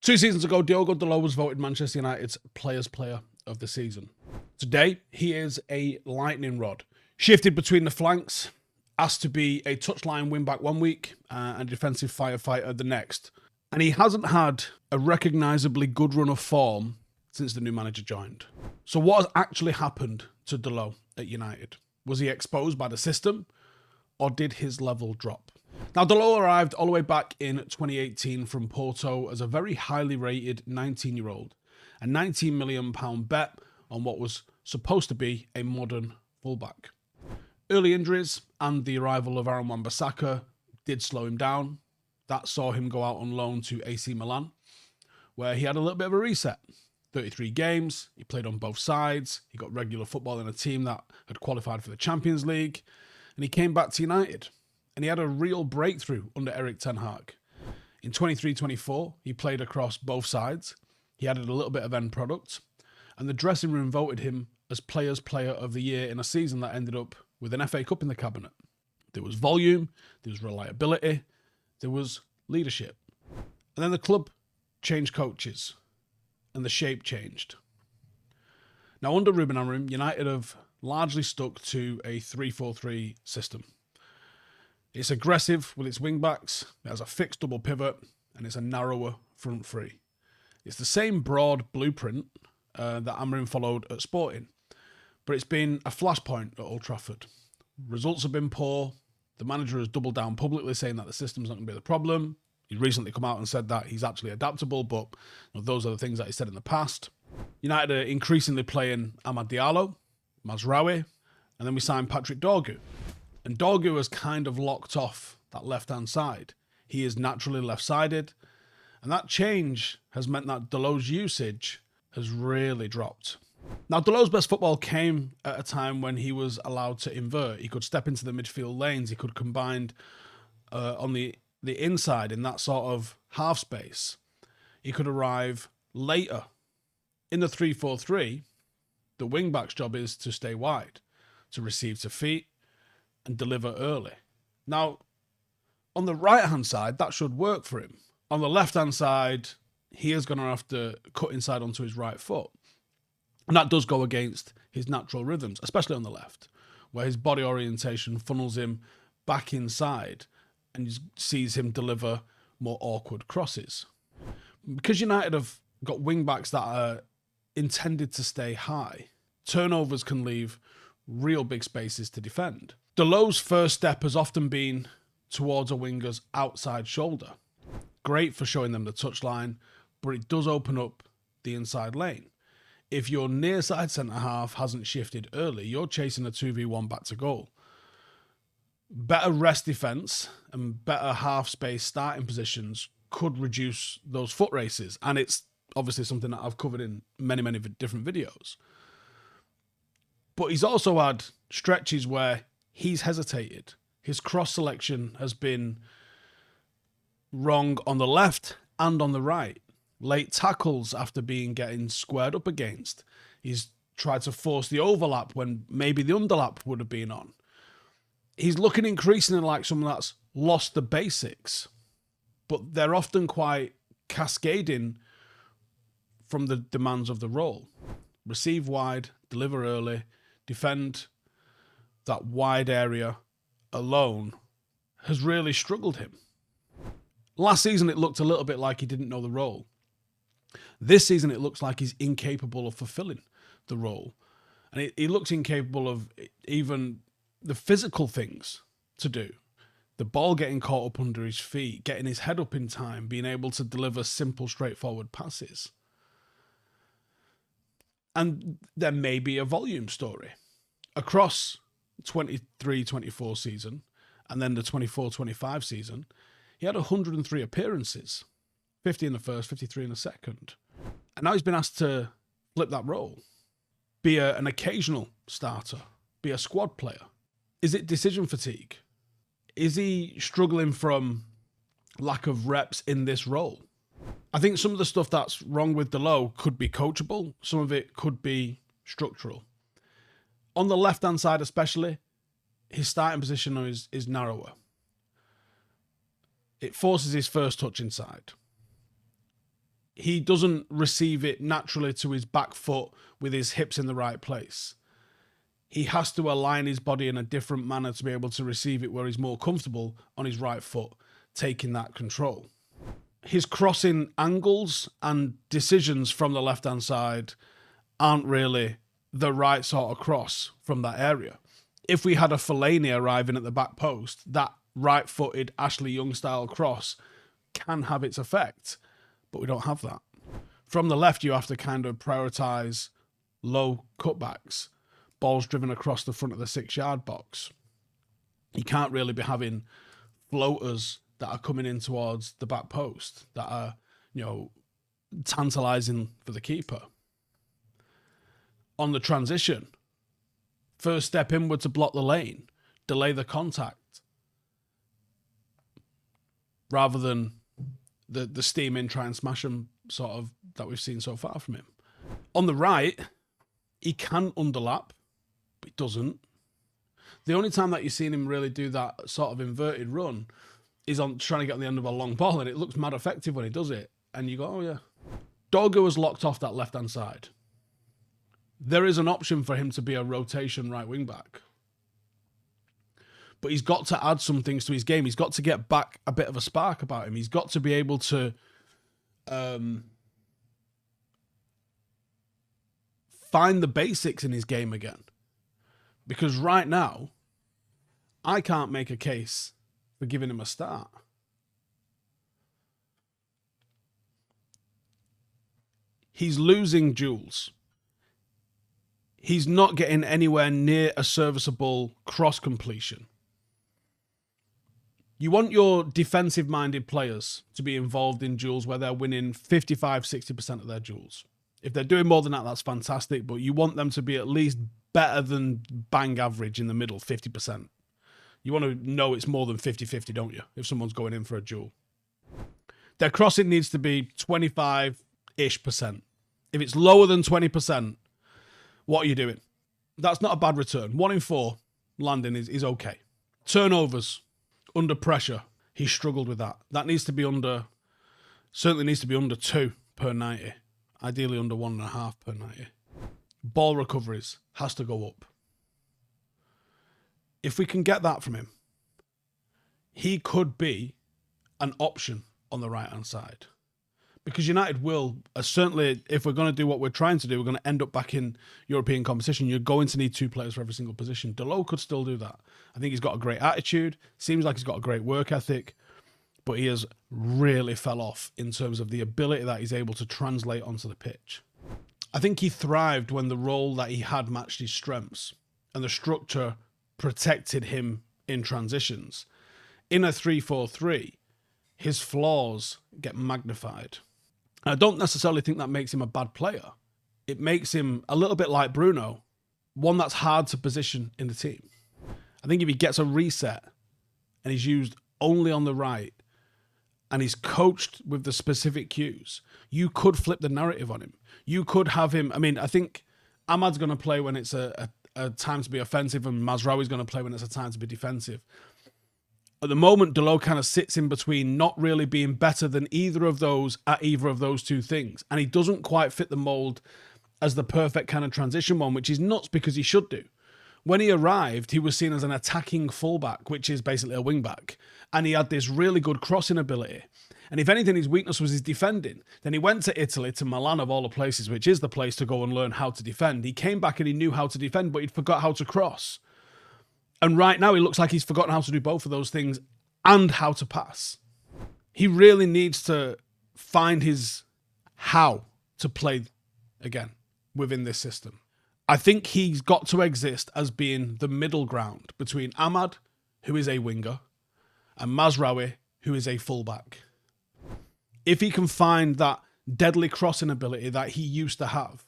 2 seasons ago, Diogo Dalot was voted Manchester United's Players' Player of the Season. Today, he is a lightning rod. Shifted between the flanks, asked to be a touchline wing-back one week and a defensive firefighter the next. And he hasn't had a recognisably good run of form since the new manager joined. So what has actually happened to Dalot at United? Was he exposed by the system, or did his level drop? Now, Dalot arrived all the way back in 2018 from Porto as a very highly rated 19-year-old. A £19 million bet on what was supposed to be a modern fullback. Early injuries and the arrival of Aaron Wan-Bissaka did slow him down. That saw him go out on loan to AC Milan, where he had a little bit of a reset. 33 games, he played on both sides, he got regular football in a team that had qualified for the Champions League, and he came back to United, and he had a real breakthrough under Erik Ten Hag. In 23-24, he played across both sides, he added a little bit of end product, and the dressing room voted him as Players' Player of the Year in a season that ended up with an FA Cup in the cabinet. There was volume, there was reliability, there was leadership. And then the club changed coaches, and the shape changed. Now, under Ruben Amorim, United have largely stuck to a 3-4-3 system. It's aggressive with its wing-backs, it has a fixed double pivot, and it's a narrower front three. It's the same broad blueprint that Amorim followed at Sporting, but it's been a flashpoint at Old Trafford. Results have been poor. The manager has doubled down publicly, saying that the system's not going to be the problem. He's recently come out and said that he's actually adaptable, but those are the things that he said in the past. United are increasingly playing Amad Diallo, Mazraoui, and then we signed Patrick Dorgu. And Dorgu has kind of locked off that left-hand side. He is naturally left-sided, and that change has meant that Dalot's usage has really dropped. Now, Dalot's best football came at a time when he was allowed to invert. He could step into the midfield lanes. He could combine on the inside in that sort of half space. He could arrive later. In the 3-4-3, the wing-back's job is to stay wide, to receive to feet, and deliver early. Now, on the right-hand side, that should work for him. On the left-hand side, he is going to have to cut inside onto his right foot. And that does go against his natural rhythms, especially on the left, where his body orientation funnels him back inside and sees him deliver more awkward crosses. Because United have got wing-backs that are intended to stay high, turnovers can leave real big spaces to defend. Dalot's first step has often been towards a winger's outside shoulder. Great for showing them the touchline, but it does open up the inside lane. If your near side centre-half hasn't shifted early, you're chasing a 2v1 back to goal. Better rest defence and better half-space starting positions could reduce those foot races. And it's obviously something that I've covered in many, many different videos. But he's also had stretches where he's hesitated. His cross selection has been wrong on the left and on the right. Late tackles after getting squared up against. He's tried to force the overlap when maybe the underlap would have been on. He's looking increasingly like someone that's lost the basics, but they're often quite cascading from the demands of the role. Receive wide, deliver early, defend that wide area alone has really struggled him. Last season, it looked a little bit like he didn't know the role. This season, it looks like he's incapable of fulfilling the role. And he looks incapable of even the physical things to do. The ball getting caught up under his feet, getting his head up in time, being able to deliver simple, straightforward passes. And there may be a volume story. Across 23-24 season and then the 24-25 season, he had 103 appearances. 50 in the first, 53 in the second. And now he's been asked to flip that role. Be an occasional starter. Be a squad player. Is it decision fatigue? Is he struggling from lack of reps in this role? I think some of the stuff that's wrong with Dalot could be coachable. Some of it could be structural. On the left-hand side especially, his starting position is narrower. It forces his first touch inside. he doesn't receive it naturally to his back foot with his hips in the right place. He has to align his body in a different manner to be able to receive it where he's more comfortable on his right foot, taking that control. His crossing angles and decisions from the left-hand side aren't really the right sort of cross from that area. If we had a Fellaini arriving at the back post, that right-footed Ashley Young style cross can have its effect, but we don't have that. From the left, you have to kind of prioritise low cutbacks, balls driven across the front of the 6-yard box. You can't really be having floaters that are coming in towards the back post that are, tantalising for the keeper. On the transition, first step inward to block the lane, delay the contact, rather than the steam in, try and smash him sort of that we've seen so far from him. On the right, he can underlap, but he doesn't. The only time that you've seen him really do that sort of inverted run is on trying to get on the end of a long ball, and it looks mad effective when he does it. And you go, oh yeah. Diogo was locked off that left-hand side. There is an option for him to be a rotation right wing-back. But he's got to add some things to his game. He's got to get back a bit of a spark about him. He's got to be able to find the basics in his game again. Because right now, I can't make a case for giving him a start. He's losing duels. He's not getting anywhere near a serviceable cross completion. You want your defensive-minded players to be involved in duels where they're winning 55-60% of their duels. If they're doing more than that, that's fantastic, but you want them to be at least better than bang average in the middle, 50%. You want to know it's more than 50-50, don't you, if someone's going in for a duel. Their crossing needs to be 25-ish%. If it's lower than 20%, what are you doing? That's not a bad return. 1 in 4 landing is okay. Turnovers, under pressure, he struggled with that. That needs to be certainly needs to be under 2 per 90. Ideally under 1.5 per 90. Ball recoveries has to go up. If we can get that from him, he could be an option on the right-hand side. Because United will, certainly, if we're going to do what we're trying to do, we're going to end up back in European competition. You're going to need 2 players for every single position. Dalot could still do that. I think he's got a great attitude. Seems like he's got a great work ethic. But he has really fell off in terms of the ability that he's able to translate onto the pitch. I think he thrived when the role that he had matched his strengths. And the structure protected him in transitions. In a 3-4-3, his flaws get magnified. I don't necessarily think that makes him a bad player. It makes him a little bit like Bruno, one that's hard to position in the team. I think if he gets a reset and he's used only on the right and he's coached with the specific cues, you could flip the narrative on him. You could have him, I think Ahmad's going to play when it's a time to be offensive and Mazraoui's going to play when it's a time to be defensive. At the moment, Dalot kind of sits in between not really being better than either of those at either of those two things. And he doesn't quite fit the mould as the perfect kind of transition one, which is nuts because he should do. When he arrived, he was seen as an attacking fullback, which is basically a wing-back. And he had this really good crossing ability. And if anything, his weakness was his defending. Then he went to Italy, to Milan of all the places, which is the place to go and learn how to defend. He came back and he knew how to defend, but he'd forgot how to cross. And right now, he looks like he's forgotten how to do both of those things and how to pass. He really needs to find his how to play again within this system. I think he's got to exist as being the middle ground between Ahmad, who is a winger, and Mazraoui, who is a fullback. If he can find that deadly crossing ability that he used to have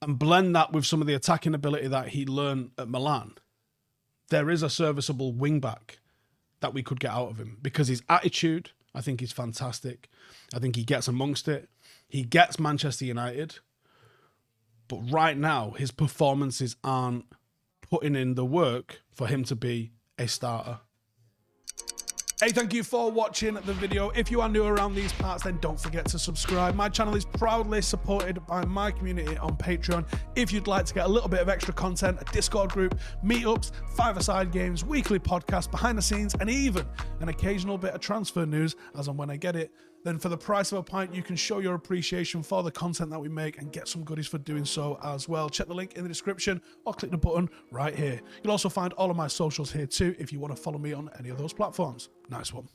and blend that with some of the attacking ability that he learned at Milan, there is a serviceable wing-back that we could get out of him because his attitude, I think, is fantastic. I think he gets amongst it. He gets Manchester United. But right now, his performances aren't putting in the work for him to be a starter. Hey, thank you for watching the video. If you are new around these parts, then don't forget to subscribe. My channel is proudly supported by my community on Patreon. If you'd like to get a little bit of extra content, a Discord group, meetups, five-a-side games, weekly podcasts, behind the scenes, and even an occasional bit of transfer news as and when I get it, then for the price of a pint, you can show your appreciation for the content that we make and get some goodies for doing so as well. Check the link in the description or click the button right here. You'll also find all of my socials here too if you want to follow me on any of those platforms. Nice one.